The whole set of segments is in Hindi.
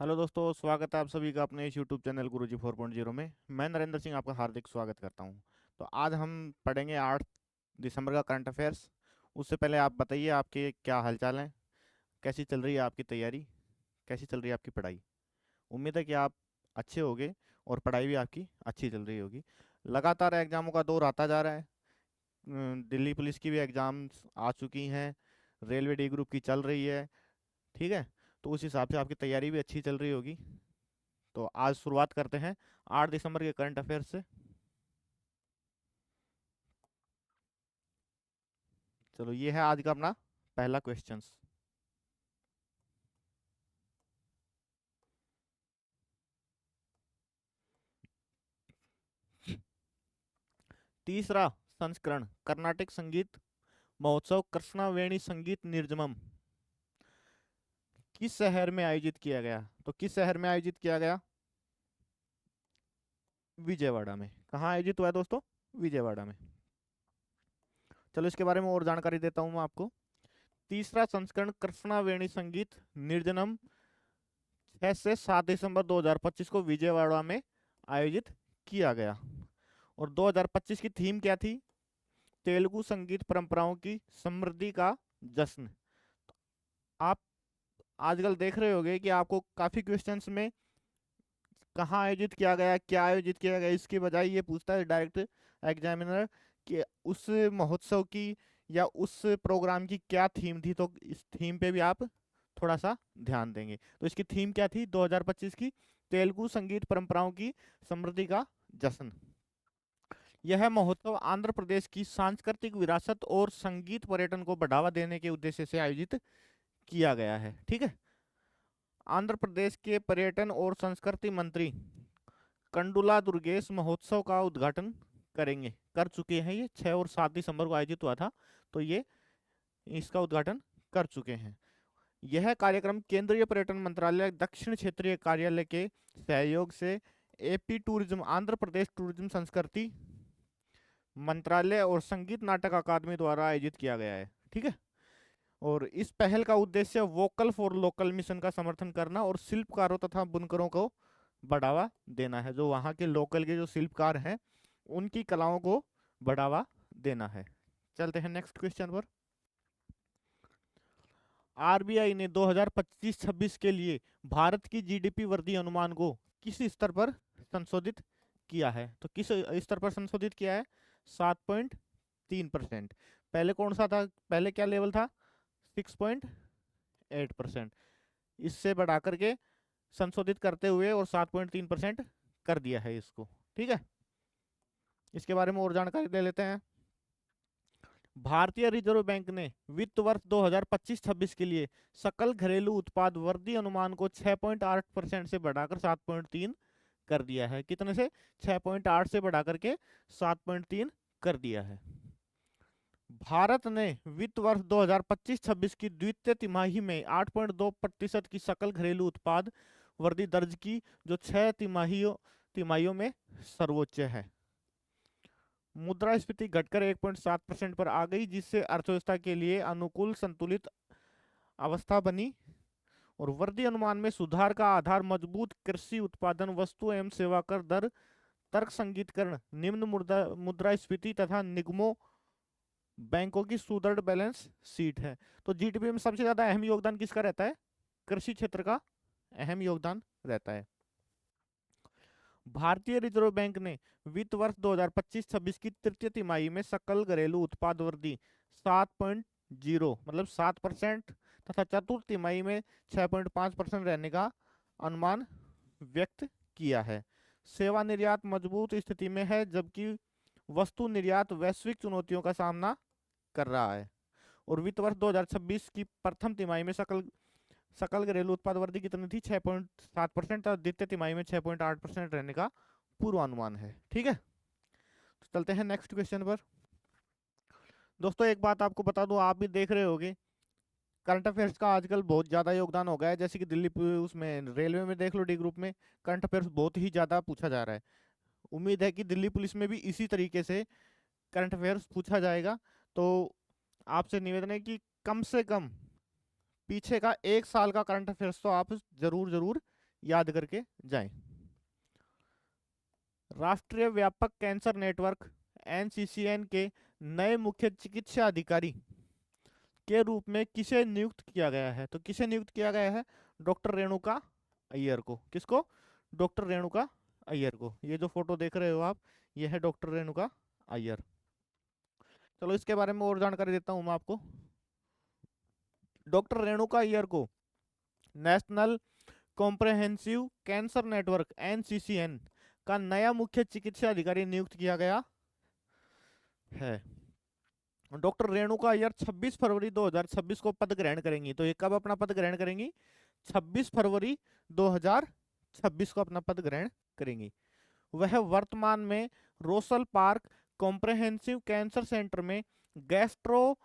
हेलो दोस्तों, स्वागत है आप सभी का अपने इस यूट्यूब चैनल गुरुजी 4.0 में। मैं नरेंद्र सिंह आपका हार्दिक स्वागत करता हूं। तो आज हम पढ़ेंगे 8 दिसंबर का करंट अफेयर्स। उससे पहले आप बताइए, आपके क्या हालचाल हैं, कैसी चल रही है आपकी तैयारी, कैसी चल रही है आपकी पढ़ाई। उम्मीद है कि आप अच्छे होंगे और पढ़ाई भी आपकी अच्छी चल रही होगी। लगातार एग्जामों का दौर आता जा रहा है। दिल्ली पुलिस की भी एग्ज़ाम्स आ चुकी हैं, रेलवे डी ग्रुप की चल रही है। ठीक है, तो उस हिसाब से आपकी तैयारी भी अच्छी चल रही होगी। तो आज शुरुआत करते हैं 8 दिसंबर के करंट अफेयर से। चलो, ये है आज का अपना पहला क्वेश्चन। तीसरा संस्करण कर्नाटक संगीत महोत्सव कृष्णावेणी संगीत निर्जमम किस शहर में आयोजित किया गया? तो किस शहर में आयोजित किया गया? विजयवाड़ा में। कहाँ आयोजित हुआ है दोस्तों? विजयवाड़ा में। चलो, इसके बारे में और जानकारी देता हूँ मैं आपको। तीसरा संस्करण कृष्णावेणी संगीत निर्जनम 6 से 7 दिसंबर 2025 को विजयवाड़ा में आयोजित किया गया। और 2025 की थीम क्या थी? तेलुगु संगीत परंपराओं की समृद्धि का जश्न। आप आजकल देख रहे होंगे कि आपको काफी क्वेश्चंस में कहाँ आयोजित किया गया, क्या आयोजित किया गया, इसके बजाय ये पूछता है डायरेक्ट एग्जामिनर कि उस महोत्सव की या उस प्रोग्राम की क्या थीम थी। तो इस थीम पे भी आप थोड़ा सा ध्यान देंगे। तो इसकी थीम क्या थी 2025 की? तेलुगु संगीत परंपराओं की समृद्धि का जश्न। यह महोत्सव आंध्र प्रदेश की सांस्कृतिक विरासत और संगीत पर्यटन को बढ़ावा देने के उद्देश्य से आयोजित किया गया है। ठीक है। आंध्र प्रदेश के पर्यटन और संस्कृति मंत्री कंडुला दुर्गेश महोत्सव का उद्घाटन करेंगे, कर चुके हैं। ये 6 और 7 दिसंबर को आयोजित हुआ था, तो ये इसका उद्घाटन कर चुके हैं। यह कार्यक्रम केंद्रीय पर्यटन मंत्रालय दक्षिण क्षेत्रीय कार्यालय के सहयोग से AP tourism, Andhra Pradesh tourism संस्कृति मंत्रालय और संगीत नाटक अकादमी द्वारा आयोजित किया गया है। ठीक है। और इस पहल का उद्देश्य वोकल फॉर लोकल मिशन का समर्थन करना और शिल्पकारों तथा बुनकरों को बढ़ावा देना है। जो वहाँ के लोकल के जो शिल्पकार हैं, उनकी कलाओं को बढ़ावा देना है। चलते हैं नेक्स्ट क्वेश्चन पर। आरबीआई ने 2025-26 के लिए भारत की जीडीपी वृद्धि अनुमान को किस स्तर पर संशोधित किया है? तो किस स्तर पर संशोधित किया है? 7.3%। पहले कौन सा था? पहले क्या लेवल था? 6.8%। इससे बढ़ा करके संशोधित करते हुए और 7.3% कर दिया है इसको। ठीक है। इसके बारे में और जानकारी ले लेते हैं। भारतीय रिजर्व बैंक ने वित्त वर्ष 2025-26 के लिए सकल घरेलू उत्पाद वृद्धि अनुमान को 6.8% से बढ़ाकर 7.3 कर दिया है। कितने से? 6.8 से बढ़ा करके 7.3 कर दिया है। भारत ने वित्त वर्ष 2025-26 की द्वितीय तिमाही में 8.2% की सकल घरेलू उत्पाद वृद्धि दर्ज की, जो 6 तिमाहियों में सर्वोच्च है। मुद्रास्फीति घटकर 1.7% पर आ गई, जिससे अर्थव्यवस्था के लिए अनुकूल संतुलित अवस्था बनी। और वृद्धि अनुमान में सुधार का आधार मजबूत कृषि उत्पादन, वस्तु एवं सेवा कर दर, तर्क संगीतकरण, निम्न मुद्रास्फीति तथा निगमों बैंकों की सुदृढ़ बैलेंस शीट है। तो जीडीपी में सबसे ज्यादा अहम योगदान किसका रहता है? कृषि क्षेत्र का अहम योगदान रहता है। भारतीय रिजर्व बैंक ने वित्त वर्ष 2025-26 की तृतीय तिमाही में सकल घरेलू उत्पाद वृद्धि 7.0 मतलब 7% तथा चतुर्थ तिमाही में 6.5% रहने का अनुमान व्यक्त किया है। सेवा निर्यात मजबूत स्थिति में है, जबकि वस्तु निर्यात वैश्विक चुनौतियों का सामना कर रहा है। और वित्त वर्ष 2026 की प्रथम तिमाही में सकल सकल घरेलू उत्पाद वृद्धि कितनी थी? 6.7% और द्वितीय तिमाही में 6.8% रहने का पूर्वानुमान है। ठीक है। तो चलते हैं नेक्स्ट क्वेश्चन पर। दोस्तों, एक बात आपको बता दूं, आप भी देख रहे होंगे करंट अफेयर्स का आजकल बहुत ज़्यादा योगदान हो गया है। जैसे कि उसमें रेलवे में देख लो, डी ग्रुप में करंट अफेयर्स बहुत ही ज़्यादा पूछा जा रहा है। उम्मीद है कि दिल्ली पुलिस में भी इसी तरीके से करंट अफेयर्स पूछा जाएगा। तो आपसे निवेदन है कि कम से कम पीछे का 1 साल का करंट अफेयर्स तो आप जरूर जरूर याद करके जाएं। राष्ट्रीय व्यापक कैंसर नेटवर्क एनसीसीएन के नए मुख्य चिकित्सा अधिकारी के रूप में किसे नियुक्त किया गया है? तो किसे नियुक्त किया गया है? डॉक्टर रेणुका अय्यर को। किसको? डॉक्टर रेणुका अय्यर को। ये जो फोटो देख रहे हो आप, ये है डॉक्टर रेणुका अय्यर। चलो इसके बारे में और जानकारी देता हूं मैं आपको। डॉक्टर रेणुका अय्यर को नेशनल कॉम्प्रहेंसिव कैंसर नेटवर्क एनसीसीएन का नया मुख्य चिकित्सा अधिकारी नियुक्त किया गया है। डॉक्टर रेणुका अय्यर 26 फरवरी 2026 को पद ग्रहण करेंगी। तो ये कब अपना पद ग्रहण करेंगी? 26 फरवरी 2026 को अपना पद ग्रहण करेंगी। वह वर्तमान में रोसल पार्क कॉम्प्रहेंसिव कैंसर सेंटर में गैस्ट्रो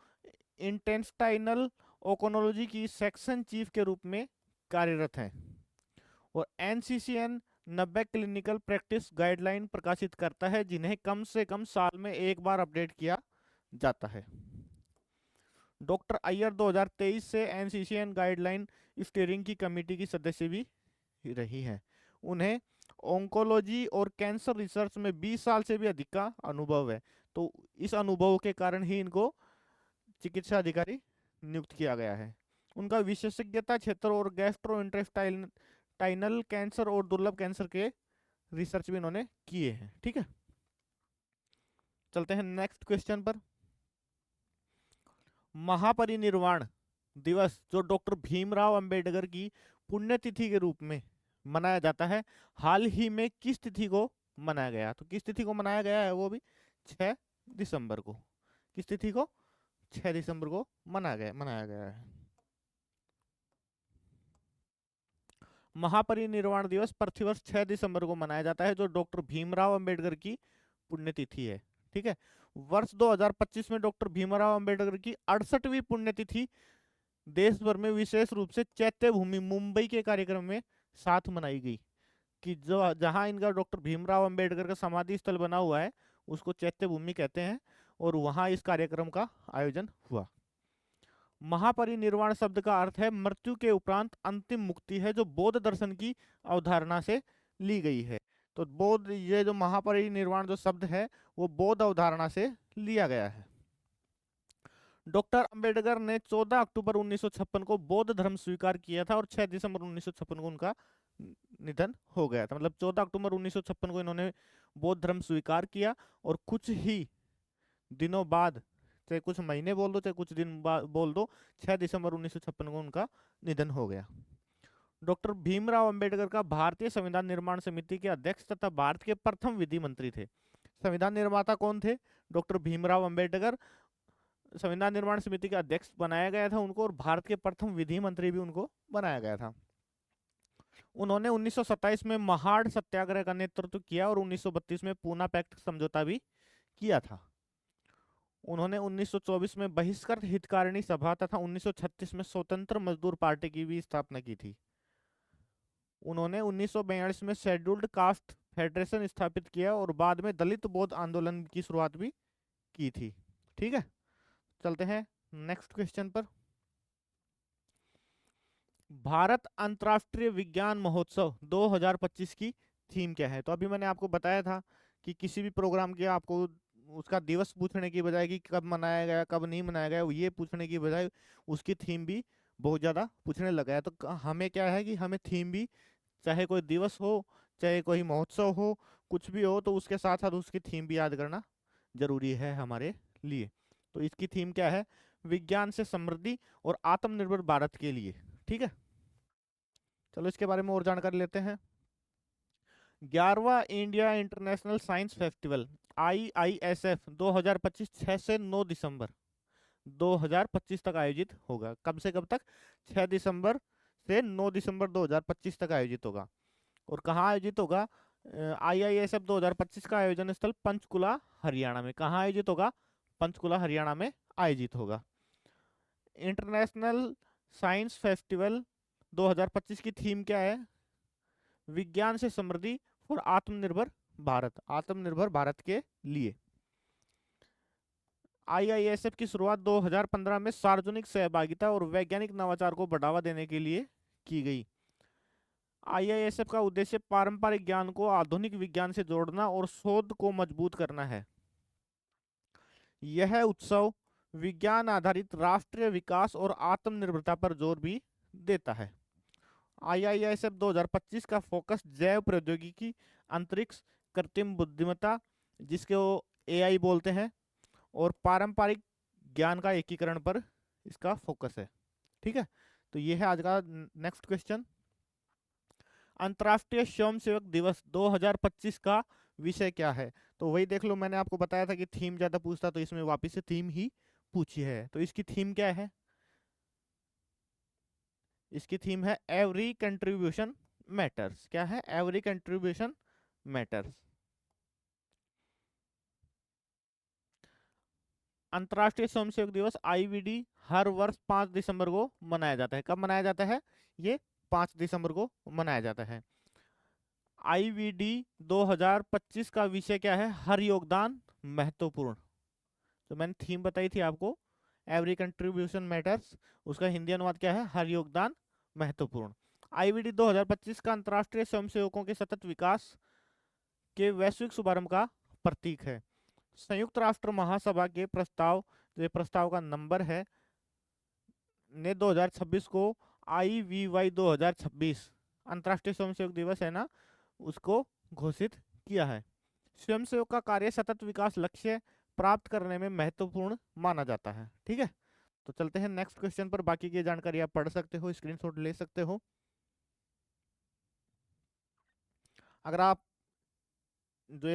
इंटेस्टाइनल ओकोनोलॉजी की सेक्शन चीफ के रूप में कार्यरत हैं और एनसीसीएन 90 क्लिनिकल प्रैक्टिस गाइडलाइन प्रकाशित करता है जिन्हें कम से कम साल में एक बार अपडेट किया जाता है। डॉक्टर अय्यर 2023 से एनसीसीएन गाइडलाइन स्टीयरिंग की कमेटी की सदस्य भी रही हैं। उन्हें ओंकोलॉजी और कैंसर रिसर्च में 20 साल से भी अधिक का अनुभव है। तो इस अनुभव के कारण ही इनको चिकित्सा अधिकारी नियुक्त किया गया है। उनका विशेषज्ञता क्षेत्र और गैस्ट्रोइंटेस्टाइनल कैंसर और दुर्लभ कैंसर के रिसर्च भी इन्होंने किए हैं। ठीक है, चलते हैं नेक्स्ट क्वेश्चन पर। महापरिनिर्वाण दिवस जो डॉक्टर भीमराव अंबेडकर की पुण्यतिथि के रूप में मनाया जाता है, हाल ही में किस तिथि को मनाया गया? तो किस तिथि को मनाया गया है? वो भी 6 दिसंबर को। किस तिथि को? 6 दिसंबर को मनाया गया है। महापरिनिर्वाण दिवस प्रतिवर्ष 6 दिसंबर को मनाया जाता है जो डॉक्टर भीमराव अंबेडकर की पुण्यतिथि है। ठीक है, वर्ष 2025 में डॉक्टर भीमराव अंबेडकर की 68वीं पुण्यतिथि देश भर में विशेष रूप से चैत्य भूमि मुंबई के कार्यक्रम में साथ मनाई गई। कि जो जहां इनका डॉक्टर भीमराव अंबेडकर का समाधि स्थल बना हुआ है उसको चैत्य भूमि कहते हैं और वहां इस कार्यक्रम का आयोजन हुआ। महापरिनिर्वाण शब्द का अर्थ है मृत्यु के उपरांत अंतिम मुक्ति है जो बौद्ध दर्शन की अवधारणा से ली गई है। तो बौद्ध, ये जो महापरिनिर्वाण जो शब्द है वो बौद्ध अवधारणा से लिया गया है। डॉक्टर अंबेडकर ने 14 अक्टूबर 1956 को बौद्ध धर्म स्वीकार किया था और 6 दिसंबर 1956 को उनका निधन हो गया था। मतलब 14 अक्टूबर 1956 को इन्होंने बौद्ध धर्म स्वीकार किया और कुछ ही दिनों बाद, चाहे कुछ महीने बोल दो चाहे कुछ दिन बाद बोल दो, 6 दिसंबर 1956 को उनका निधन हो गया। डॉक्टर भीमराव अंबेडकर का भारतीय संविधान निर्माण समिति के अध्यक्ष तथा भारत के प्रथम विधि मंत्री थे। संविधान निर्माता कौन थे? डॉक्टर भीमराव अंबेडकर। संविधान निर्माण समिति के अध्यक्ष बनाया गया था उनको और भारत के प्रथम विधि मंत्री भी उनको बनाया गया था। उन्होंने 1927 में महाड़ सत्याग्रह का नेतृत्व किया और 1932 में पूना पैक्ट समझौता भी किया था। उन्होंने 1924 में बहिष्कृत हितकारिणी सभा तथा 1936 में स्वतंत्र मजदूर पार्टी की भी स्थापना की थी। उन्होंने 1942 में शेड्यूल्ड कास्ट फेडरेशन स्थापित किया और बाद में दलित बौद्ध आंदोलन की शुरुआत भी की थी। ठीक है, चलते हैं नेक्स्ट क्वेश्चन पर। भारत अंतर्राष्ट्रीय विज्ञान महोत्सव 2025 की थीम क्या है? तो अभी मैंने आपको बताया था कि किसी भी प्रोग्राम के आपको उसका दिवस पूछने की बजाय कि कब मनाया गया कब नहीं मनाया गया, ये पूछने की बजाय उसकी थीम भी बहुत ज़्यादा पूछने लगा है। तो हमें क्या है कि हमें थीम भी, चाहे कोई दिवस हो चाहे कोई महोत्सव हो, कुछ भी हो, तो उसके साथ साथ उसकी थीम भी याद करना जरूरी है हमारे लिए। तो इसकी थीम क्या है? विज्ञान से समृद्धि और आत्मनिर्भर भारत के लिए। ठीक है, चलो इसके बारे में और जानकारी लेते हैं। 11वां India International Science Festival IISF 2025 6 से 9 दिसंबर 2025 तक आयोजित होगा। कब से कब तक? 6 दिसंबर से 9 दिसंबर 2025 तक आयोजित होगा। और कहाँ आयोजित होगा? IISF 2025 का आयोजन स्थल पंचकुला हरियाणा में। कहाँ आयोजित होगा? पंचकुला हरियाणा में आयोजित होगा। इंटरनेशनल साइंस फेस्टिवल 2025 की थीम क्या है? विज्ञान से समृद्धि और आत्मनिर्भर भारत, आत्मनिर्भर भारत के लिए। IISF की शुरुआत 2015 में सार्वजनिक सहभागिता और वैज्ञानिक नवाचार को बढ़ावा देने के लिए की गई। IISF का उद्देश्य पारंपरिक ज्ञान को आधुनिक विज्ञान से जोड़ना और शोध को मजबूत करना है। यह उत्सव विज्ञान आधारित राष्ट्रीय विकास और आत्मनिर्भरता पर जोर भी देता है। IISF 2025 का फोकस जैव प्रौद्योगिकी, अंतरिक्ष, कृत्रिम बुद्धिमत्ता जिसके वो AI बोलते हैं, और पारंपरिक ज्ञान का एकीकरण पर इसका फोकस है। ठीक है, तो ये है आज का नेक्स्ट क्वेश्चन। अंतर्राष्ट्रीय स्वयंसेवक दिवस 2025 का विषय क्या है? तो वही देख लो, मैंने आपको बताया था कि थीम ज्यादा पूछता, तो इसमें वापस से थीम ही पूछी है। तो इसकी थीम क्या है? इसकी थीम है एवरी कंट्रीब्यूशन मैटर्स। क्या है? Every contribution matters. अंतर्राष्ट्रीय स्वयंसेवक दिवस IVD हर वर्ष 5 दिसंबर को मनाया जाता है। कब मनाया जाता है? ये 5 दिसंबर को मनाया जाता है। IVD 2025 का विषय क्या है? हर योगदान महत्वपूर्ण। तो मैंने थीम बताई थी आपको, एवरी कंट्रीब्यूशन मैटर्स, उसका हिंदी अनुवाद क्या है? हर योगदान महत्वपूर्ण। IVD 2025 का अंतर्राष्ट्रीय स्वयंसेवकों के सतत विकास के वैश्विक शुभारंभ का प्रतीक है। संयुक्त राष्ट्र महासभा के प्रस्ताव, जो प्रस्ताव का नंबर है, ने 2026 को IVY 2026 अंतर्राष्ट्रीय स्वयंसेवक दिवस है ना, उसको घोषित किया है। स्वयंसेवक का कार्य सतत विकास लक्ष्य प्राप्त करने में महत्वपूर्ण माना जाता है। ठीक है, तो चलते हैं नेक्स्ट क्वेश्चन पर। बाकी की जानकारी आप पढ़ सकते हो, स्क्रीनशॉट ले सकते हो। अगर आप जो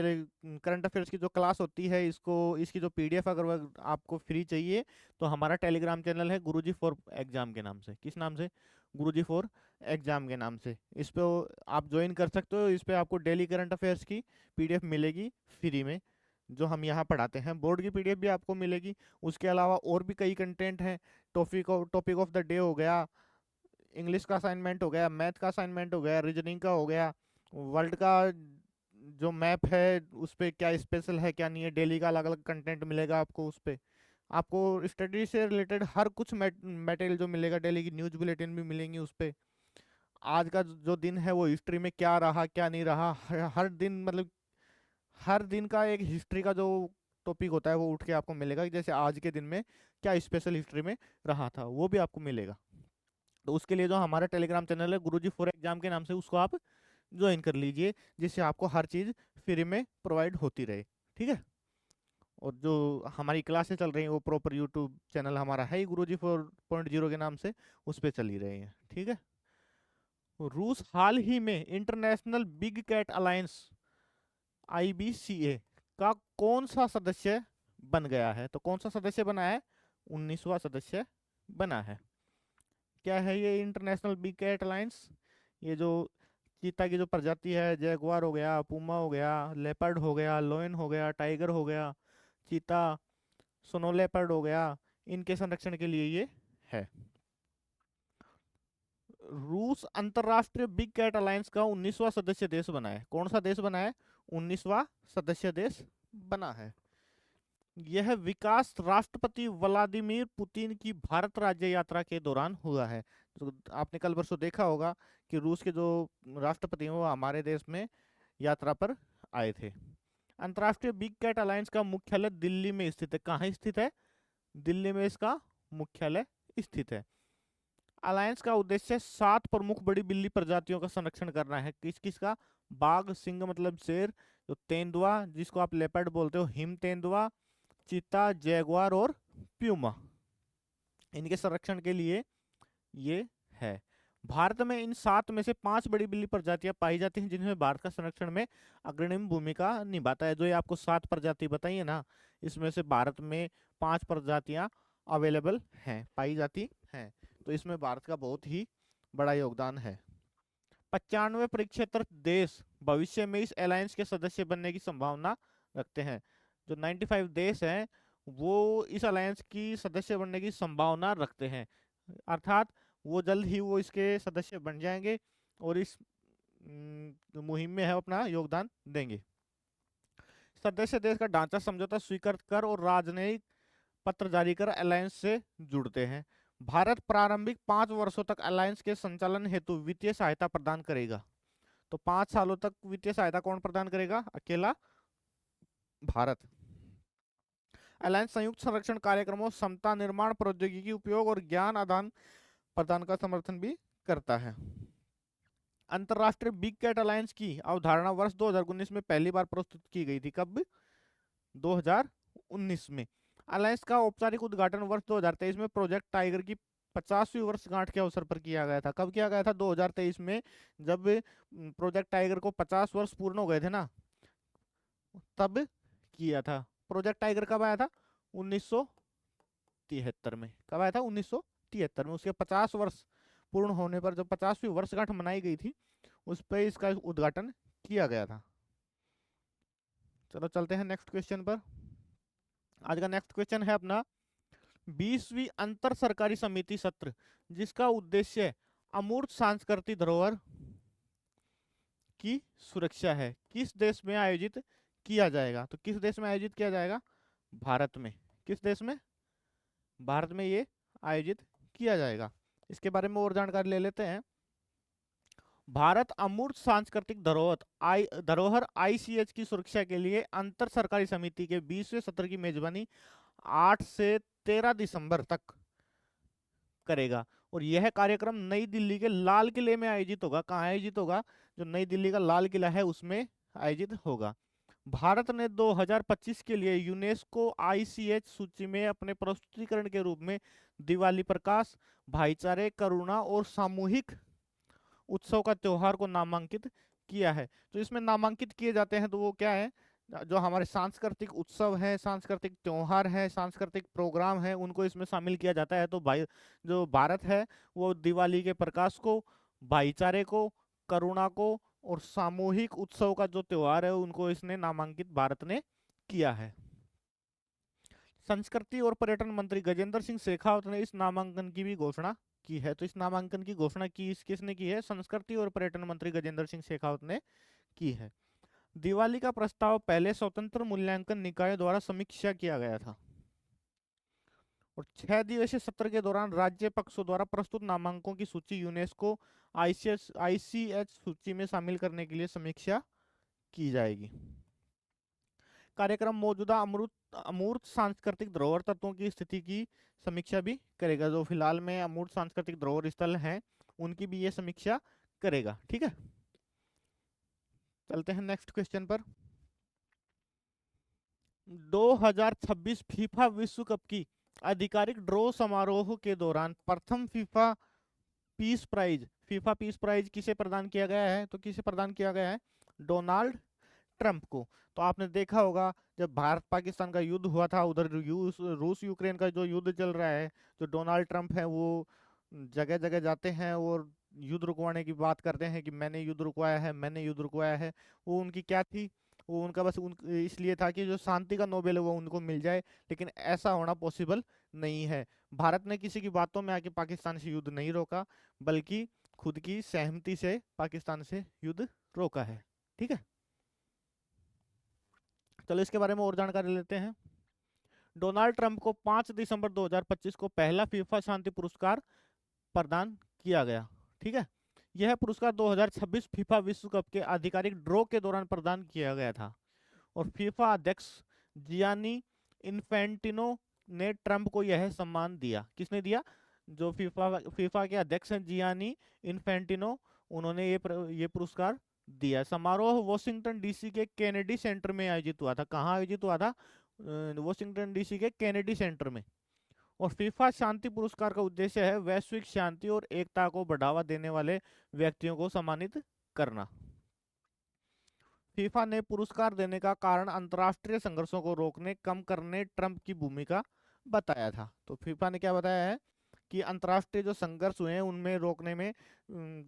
करंट अफेयर्स की जो क्लास होती है, इसको इसकी जो PDF अगर आपको फ्री चाहिए, तो हमारा टेलीग्राम चैनल है गुरुजी फॉर एग्जाम के नाम से। किस नाम से? गुरुजी फॉर एग्जाम के नाम से। इस पे आप ज्वाइन कर सकते हो। इस पे आपको डेली करंट अफेयर्स की PDF मिलेगी फ्री में, जो हम यहाँ पढ़ाते हैं। बोर्ड की PDF भी आपको मिलेगी। उसके अलावा और भी कई कंटेंट हैं। टॉपिक ऑफ द डे हो गया, इंग्लिश का असाइनमेंट हो गया, मैथ का असाइनमेंट हो गया, रीजनिंग का हो गया, वर्ल्ड का जो मैप है उस पर क्या स्पेशल है क्या नहीं है, डेली का अलग अलग कंटेंट मिलेगा आपको। उस पर आपको स्टडी से रिलेटेड हर कुछ मटेरियल जो मिलेगा, डेली की न्यूज बुलेटिन भी मिलेंगी उस पर। आज का जो दिन है वो हिस्ट्री में क्या रहा क्या नहीं रहा, हर दिन मतलब हर दिन का एक हिस्ट्री का जो टॉपिक होता है वो उठ के आपको मिलेगा। जैसे आज के दिन में क्या स्पेशल हिस्ट्री में रहा था, वो भी आपको मिलेगा। तो उसके लिए जो हमारा टेलीग्राम चैनल है गुरुजी फॉर एग्जाम के नाम से, उसको आप ज्वाइन कर लीजिए, जिससे आपको हर चीज़ फ्री में प्रोवाइड होती रहे। ठीक है, और जो हमारी क्लासें चल रही हैं वो प्रॉपर यूट्यूब चैनल हमारा है ही गुरुजी 4.0 के नाम से, उस पर चल ही रही है। ठीक है, रूस हाल ही में international big cat alliance IBCA का कौन सा सदस्य बन गया है? तो कौन सा सदस्य बना है? 19वां सदस्य बना है। क्या है ये इंटरनेशनल बिग कैट अलायंस? ये जो चीता की जो प्रजाति है, जैगुआर हो गया, पूमा हो गया, लेपर्ड हो गया, लोयन हो गया, टाइगर हो गया, चीता, स्नो लेपर्ड हो गया, इनके संरक्षण के लिए ये है। रूस अंतरराष्ट्रीय बिग कैट अलायंस का 19वां सदस्य देश बना है। कौन सा देश बना है? 19वां सदस्य देश बना है। यह विकास राष्ट्रपति व्लादिमीर पुतिन की भारत राज्य यात्रा के दौरान हुआ है। तो आपने कल परसों देखा होगा कि रूस के जो राष्ट्रपति हैं वो हमारे देश में यात्रा पर आए थे। अंतर्राष्ट्रीय बिग कैट अलायंस का मुख्यालय दिल्ली में स्थित है। कहाँ स्थित है? दिल्ली में इसका मुख्यालय स्थित है। अलायंस का उद्देश्य 7 प्रमुख बड़ी बिल्ली प्रजातियों का संरक्षण करना है। किस किस का? बाघ, सिंह मतलब शेर, जो तेंदुआ जिसको आप लेपर्ड बोलते हो, हिम तेंदुआ, चीता, जैगुआर और प्यूमा, इनके संरक्षण के लिए ये है। भारत में इन 7 में से 5 बड़ी बिल्ली प्रजातियां पाई जाती हैं, जिनमें भारत का संरक्षण में अग्रणी भूमिका निभाता है। जो ये आपको 7 प्रजाति बताई है ना, इसमें से भारत में 5 प्रजातियां अवेलेबल हैं, पाई जाती हैं। तो इसमें भारत का बहुत ही बड़ा योगदान है। 95 परिक्षेत्र देश भविष्य में इस अलायंस के सदस्य बनने की संभावना रखते हैं। जो 95 देश हैं वो इस अलायंस की सदस्य बनने की संभावना रखते हैं, अर्थात वो जल्द ही वो इसके सदस्य बन जाएंगे और इस मुहिम में है अपना योगदान देंगे। सदस्य देश का ढांचा समझौता स्वीकृत कर और राजनयिक पत्र जारी कर अलायंस से जुड़ते हैं। भारत प्रारंभिक 5 वर्षों तक अलायंस के संचालन हेतु वित्तीय सहायता प्रदान करेगा। तो 5 सालों तक वित्तीय सहायता कौन प्रदान करेगा? अकेला भारत। अलायंस संयुक्त संरक्षण कार्यक्रमों, क्षमता निर्माण, प्रौद्योगिकी उपयोग और ज्ञान आदान प्रदान का समर्थन भी करता है। अंतरराष्ट्रीय बिग कैट अलायंस की अवधारणा वर्ष 2019 में पहली बार प्रस्तुत की गई थी। कब? 2019 में। अलायंस का औपचारिक उद्घाटन वर्ष 2023 में प्रोजेक्ट टाइगर की 50वीं वर्षगांठ के अवसर पर किया गया था। कब किया गया था? 2023 में, जब प्रोजेक्ट टाइगर को 50 वर्ष पूर्ण हो गए थे ना, तब किया था। प्रोजेक्ट टाइगर कब आया था? 1973 में। कब आया था? 1973 में। उसके 50 वर्ष पूर्ण होने पर, जब 50वीं वर्षगांठ मनाई गई थी, उस पर इसका उद्घाटन किया गया था। चलो चलते हैं नेक्स्ट क्वेश्चन पर। आज का नेक्स्ट क्वेश्चन है अपना 20वीं अंतर सरकारी समिति सत्र, जिसका उद्देश्य अमूर्त सांस्कृतिक धरोहर की सुरक्षा है, किस देश में आयोजित किया जाएगा? तो किस देश में आयोजित किया जाएगा? भारत में। किस देश में? भारत में ये आयोजित किया जाएगा। इसके बारे में और जानकारी ले लेते हैं। भारत अमूर्त सांस्कृतिक धरोहर ICH की सुरक्षा के लिए अंतर सरकारी समिति के 20वें सत्र की मेजबानी 8 से 13 दिसंबर तक करेगा। और यह कार्यक्रम नई दिल्ली के लाल किले में आयोजित होगा। कहाँ आयोजित होगा? जो नई दिल्ली का लाल किला है उसमें आयोजित होगा। भारत ने 2025 के लिए यूनेस्को ICH सूची में अपने प्रस्तुतिकरण के रूप में दिवाली प्रकाश, भाईचारे, करुणा और सामूहिक उत्सव का त्योहार को नामांकित किया है। तो इसमें नामांकित किए जाते हैं तो वो क्या है? जो हमारे सांस्कृतिक उत्सव है, सांस्कृतिक त्योहार है, सांस्कृतिक प्रोग्राम है, उनको इसमें शामिल किया जाता है। तो भाई, जो भारत है वो दिवाली के प्रकाश को, भाईचारे को, करुणा को और सामूहिक उत्सव का जो त्योहार है उनको इसने नामांकित भारत ने किया है। संस्कृति और पर्यटन मंत्री गजेंद्र सिंह शेखावत ने इस नामांकन की भी घोषणा की है। तो इस नामांकन की घोषणा किसने की है? संस्कृति और पर्यटन मंत्री गजेंद्र सिंह शेखावत ने की है। दिवाली का प्रस्ताव पहले स्वतंत्र मूल्यांकन निकाय द्वारा समीक्षा किया गया था। और 6 दिवसीय सत्र के दौरान राज्य पक्षों द्वारा प्रस्तुत नामांकों की सूची यूनेस्को ICH सूची में शामिल करने के लिए समीक्षा की जाएगी। कार्यक्रम मौजूदा अमूर्त सांस्कृतिक धरोहर तत्वों की स्थिति की समीक्षा भी करेगा। जो फिलहाल में अमूर्त सांस्कृतिक धरोहर स्थल हैं उनकी भी ये समीक्षा करेगा। ठीक है, चलते हैं नेक्स्ट क्वेश्चन पर। 2026 फीफा विश्व कप की आधिकारिक ड्रॉ समारोह के दौरान प्रथम फीफा पीस प्राइज किसे प्रदान किया गया है? तो किसे प्रदान किया गया है? डोनाल्ड ट्रंप को। तो आपने देखा होगा जब भारत पाकिस्तान का युद्ध हुआ था, उधर रूस यूक्रेन का जो युद्ध चल रहा है, जो डोनाल्ड ट्रंप है वो जगह जगह जाते हैं और युद्ध रुकवाने की बात करते हैं कि मैंने युद्ध रुकवाया है, मैंने युद्ध रुकवाया है। वो उनकी क्या थी? वो उनका बस इसलिए था कि जो शांति का नोबेल है वो उनको मिल जाए। लेकिन ऐसा होना पॉसिबल नहीं है। भारत ने किसी की बातों में आके पाकिस्तान से युद्ध नहीं रोका, बल्कि खुद की सहमति से पाकिस्तान से युद्ध रोका है। ठीक है, चलो इसके बारे में और जानकारी लेते हैं। डोनाल्ड ट्रंप को 5 दिसंबर 2025 को पहला फीफा शांति पुरस्कार प्रदान किया गया। ठीक है, यह पुरस्कार 2026 फीफा विश्व कप के आधिकारिक ड्रॉ के दौरान प्रदान किया गया था। और फीफा अध्यक्ष जियानी इन्फेंटिनो ने ट्रंप को यह सम्मान दिया। किसने दिया? जो फीफा के अध्यक्ष हैं जियानी इन्फेंटिनो, उन्होंने ये पुरस्कार दिया। समारोह वॉशिंगटन DC के केनेडी सेंटर में आयोजित हुआ था। कहाँ आयोजित हुआ था? वॉशिंगटन DC के केनेडी सेंटर में। और फीफा शांति पुरस्कार का उद्देश्य है वैश्विक शांति और एकता को बढ़ावा देने वाले व्यक्तियों को सम्मानित करना। फीफा ने पुरस्कार देने का कारण अंतर्राष्ट्रीय संघर्षों को रोकने, कम करने ट्रंप की भूमिका बताया था। तो फीफा ने क्या बताया है कि अंतर्राष्ट्रीय जो संघर्ष हुए हैं उनमें रोकने में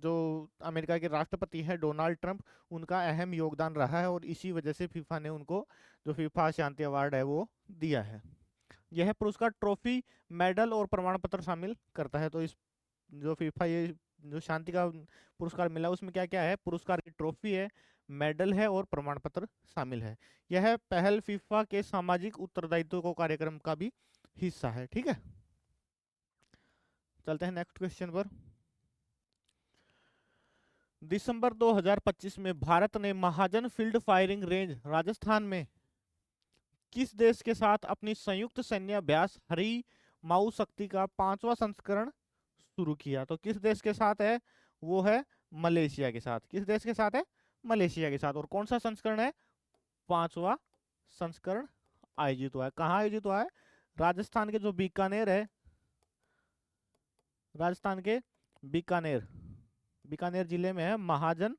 जो अमेरिका के राष्ट्रपति हैं डोनाल्ड ट्रंप, उनका अहम योगदान रहा है। और इसी वजह से फीफा ने उनको जो फीफा शांति अवार्ड है वो दिया है। यह पुरस्कार ट्रॉफी, मेडल और प्रमाण पत्र शामिल करता है। तो इस जो फीफा ये जो शांति का पुरस्कार मिला उसमें क्या क्या है? पुरस्कार की ट्रॉफी है, मेडल है और प्रमाण पत्र शामिल है। यह पहल फीफा के सामाजिक उत्तरदायित्व को कार्यक्रम का भी हिस्सा है। ठीक है, चलते हैं नेक्स्ट क्वेश्चन पर। दिसंबर 2025 में भारत ने महाजन फील्ड फायरिंग रेंज राजस्थान में किस देश के साथ अपनी संयुक्त सैन्य अभ्यास हरी माऊ शक्ति का 5वां संस्करण शुरू किया? तो किस देश के साथ है? वो है मलेशिया के साथ। किस देश के साथ है? मलेशिया के साथ। और कौन सा संस्करण है? 5वां संस्करण आयोजित हुआ है। कहाँ आयोजित हुआ है? राजस्थान के जो बीकानेर है, राजस्थान के बीकानेर, बीकानेर जिले में है महाजन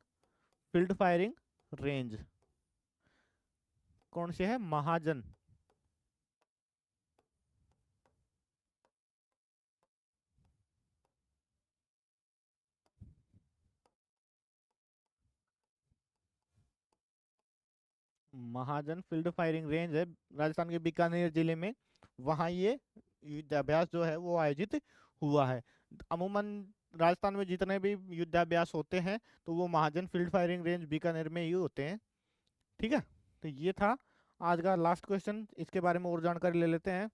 फील्ड फायरिंग रेंज। कौन से है? महाजन। महाजन फील्ड फायरिंग रेंज है राजस्थान के बीकानेर जिले में। वहां ये युद्धाभ्यास जो है वो आयोजित हुआ है। अमूमन राजस्थान में जितने भी युद्धाभ्यास होते हैं तो वो महाजन फील्ड फायरिंग रेंज बीकानेर में ही होते हैं। ठीक है, तो ये था आज का लास्ट क्वेश्चन। इसके बारे में और जानकारी ले लेते हैं।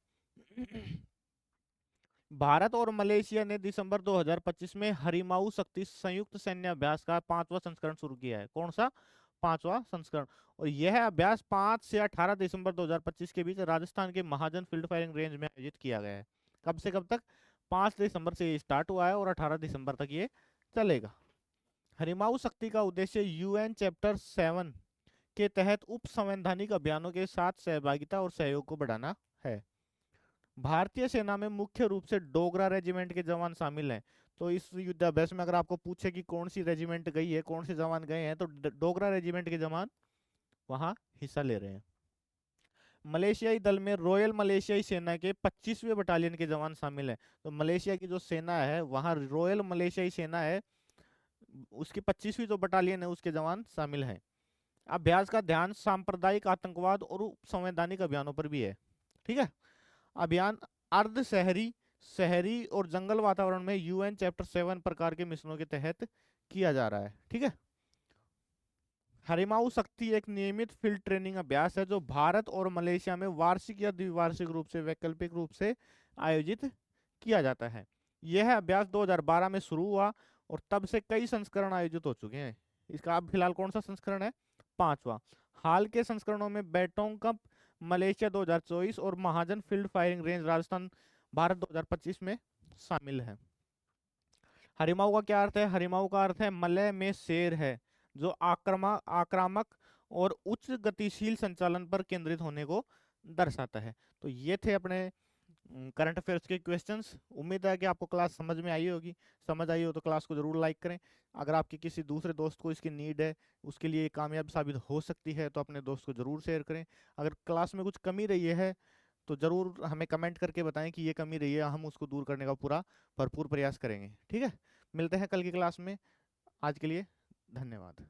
भारत और मलेशिया ने दिसंबर 2025 में हरिमाऊ शक्ति संयुक्त सैन्य अभ्यास का 5वां संस्करण शुरू किया है। कौन सा? 5वां संस्करण। और यह अभ्यास 5 से 18 दिसंबर 2025 के बीच राजस्थान के महाजन फील्ड फायरिंग रेंज में आयोजित किया गया है। कब से कब तक? 5 दिसंबर से ये स्टार्ट हुआ है और 18 दिसंबर तक ये चलेगा। हरिमाऊ शक्ति का उद्देश्य यूएन चैप्टर 7 के तहत उप संवैधानिक अभियानों के साथ सहभागिता और सहयोग को बढ़ाना है। भारतीय सेना में मुख्य रूप से डोगरा रेजिमेंट के जवान शामिल हैं। तो इस युद्धाभ्यास में अगर आपको पूछे कि कौन सी रेजिमेंट गई है, कौन से जवान गए हैं, तो डोगरा रेजिमेंट के जवान वहां हिस्सा ले रहे हैं। मलेशियाई दल में रॉयल मलेशियाई सेना के 25वें बटालियन के जवान शामिल हैं। तो मलेशिया की जो सेना है वहां रॉयल मलेशियाई सेना है, उसकी 25वीं जो बटालियन है उसके जवान शामिल हैं। अभ्यास का ध्यान सांप्रदायिक आतंकवाद और उप संवैधानिक अभियानों पर भी है। ठीक है, अभियान अर्ध शहरी, शहरी और जंगल वातावरण में यूएन चैप्टर 7 प्रकार के मिशनों के तहत किया जा रहा है। ठीक है, हरिमाऊ शक्ति एक नियमित फील्ड ट्रेनिंग अभ्यास है जो भारत और मलेशिया में वार्षिक या द्विवार्षिक रूप से वैकल्पिक रूप से आयोजित किया जाता है। यह अभ्यास 2012 में शुरू हुआ और तब से कई संस्करण आयोजित हो चुके हैं। इसका अब फिलहाल कौन सा संस्करण है? 5वां। हाल के संस्करणों में बेटोंग कप मलेशिया 2024 और Mahajan field firing range Rajasthan Bharat 2025 में शामिल है। हरिमाऊ का क्या अर्थ है? हरिमाऊ का अर्थ है मलय में शेर है, जो आक्रामक और उच्च गतिशील संचालन पर केंद्रित होने को दर्शाता है। तो ये थे अपने करंट अफेयर्स के क्वेश्चंस। उम्मीद है कि आपको क्लास समझ में आई होगी। समझ आई हो तो क्लास को जरूर लाइक करें। अगर आपके किसी दूसरे दोस्त को इसकी नीड है, उसके लिए कामयाब साबित हो सकती है, तो अपने दोस्त को जरूर शेयर करें। अगर क्लास में कुछ कमी रही है तो जरूर हमें कमेंट करके बताएं कि ये कमी रही है, हम उसको दूर करने का पूरा भरपूर प्रयास करेंगे। ठीक है, मिलते हैं कल की क्लास में। आज के लिए धन्यवाद।